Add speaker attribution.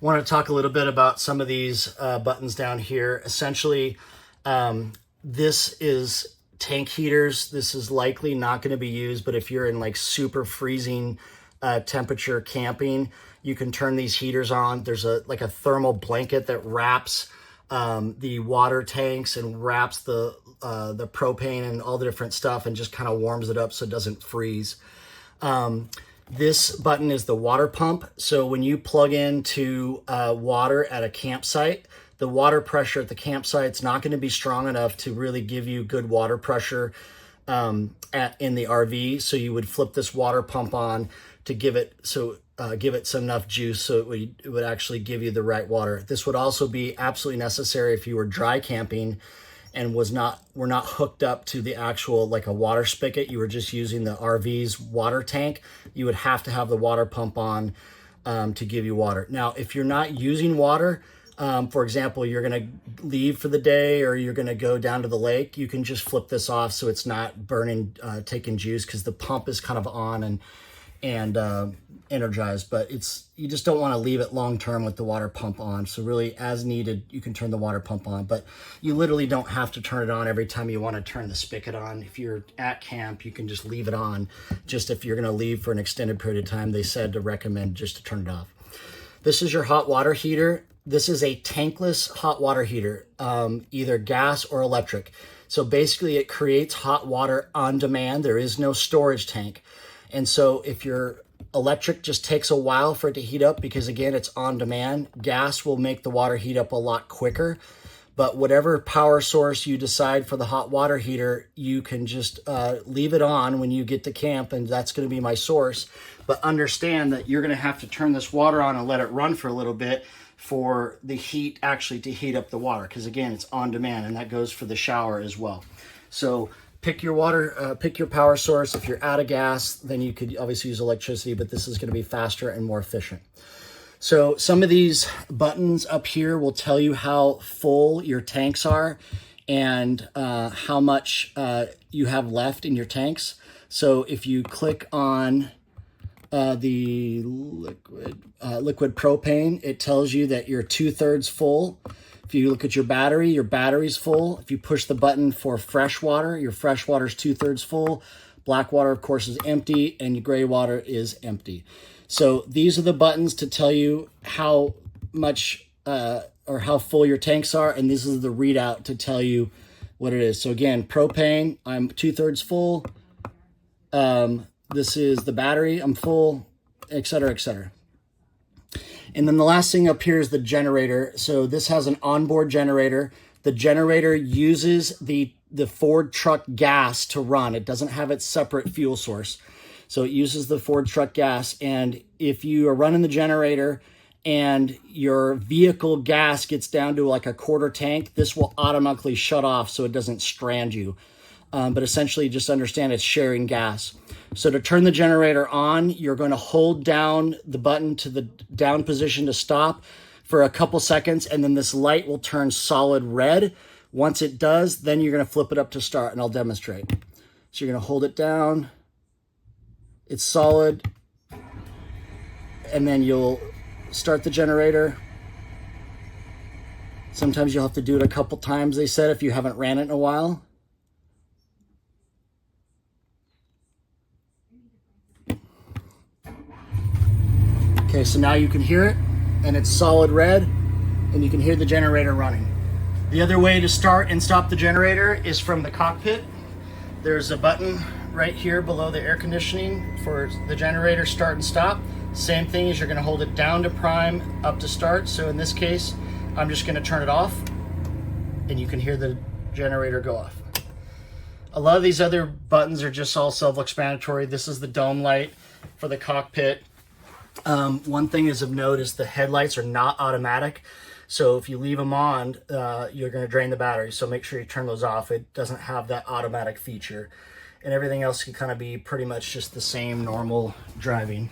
Speaker 1: Want to talk a little bit about some of these buttons down here. Essentially, this is tank heaters. This is likely not going to be used, but if you're in like super freezing temperature camping, you can turn these heaters on. There's like a thermal blanket that wraps the water tanks and wraps the propane and all the different stuff and just kind of warms it up so it doesn't freeze. This button is the water pump. So when you plug into water at a campsite, the water pressure at the campsite's not going to be strong enough to really give you good water pressure in the RV. So you would flip this water pump on to give it some enough juice so it would actually give you the right water. This would also be absolutely necessary if you were dry camping and were not hooked up to the actual like a water spigot. You were just using the RV's water tank. You would have to have the water pump on to give you water. Now, if you're not using water, for example, you're going to leave for the day or you're going to go down to the lake, you can just flip this off so it's not burning, taking juice, because the pump is kind of on and energized, but you just don't want to leave it long term with the water pump on. So really, as needed, you can turn the water pump on, but you literally don't have to turn it on every time you want to turn the spigot on. If you're at camp, you can just leave it on. Just if you're going to leave for an extended period of time, they said to recommend just to turn it off. This is your hot water heater. This is a tankless hot water heater, either gas or electric. So basically it creates hot water on demand. There is no storage tank. And so if your electric just takes a while for it to heat up, because again, it's on demand, gas will make the water heat up a lot quicker. But whatever power source you decide for the hot water heater, you can just leave it on when you get to camp, and that's going to be my source. But understand that you're going to have to turn this water on and let it run for a little bit for the heat actually to heat up the water, because again, it's on demand, and that goes for the shower as well. So pick your power source. If you're out of gas, then you could obviously use electricity, but this is going to be faster and more efficient. So some of these buttons up here will tell you how full your tanks are and how much you have left in your tanks. So if you click on the liquid propane, it tells you that you're 2/3 full. If you look at your battery's full. If you push the button for fresh water, your fresh water is 2/3 full. Black water, of course, is empty, and your gray water is empty. So these are the buttons to tell you how much or how full your tanks are, and this is the readout to tell you what it is. So again, propane, I'm 2/3 full. This is the battery, I'm full, etc., etc. And then the last thing up here is the generator. So this has an onboard generator. The generator uses the Ford truck gas to run. It doesn't have its separate fuel source. So it uses the Ford truck gas. And if you are running the generator and your vehicle gas gets down to like a quarter tank, this will automatically shut off so it doesn't strand you. But essentially just understand it's sharing gas. So to turn the generator on, you're going to hold down the button to the down position to stop for a couple seconds, and then this light will turn solid red. Once it does, then you're going to flip it up to start, and I'll demonstrate. So you're going to hold it down. It's solid. And then you'll start the generator. Sometimes you'll have to do it a couple times, they said, if you haven't ran it in a while. Okay, so now you can hear it, and it's solid red, and you can hear the generator running. The other way to start and stop the generator is from the cockpit. There's a button right here below the air conditioning for the generator start and stop. Same thing is you're going to hold it down to prime, up to start. So in this case, I'm just going to turn it off, and you can hear the generator go off. A lot of these other buttons are just all self-explanatory. This is the dome light for the cockpit. One thing is of note is the headlights are not automatic. So if you leave them on, you're going to drain the battery. So make sure you turn those off. It doesn't have that automatic feature. And everything else can kind of be pretty much just the same normal driving.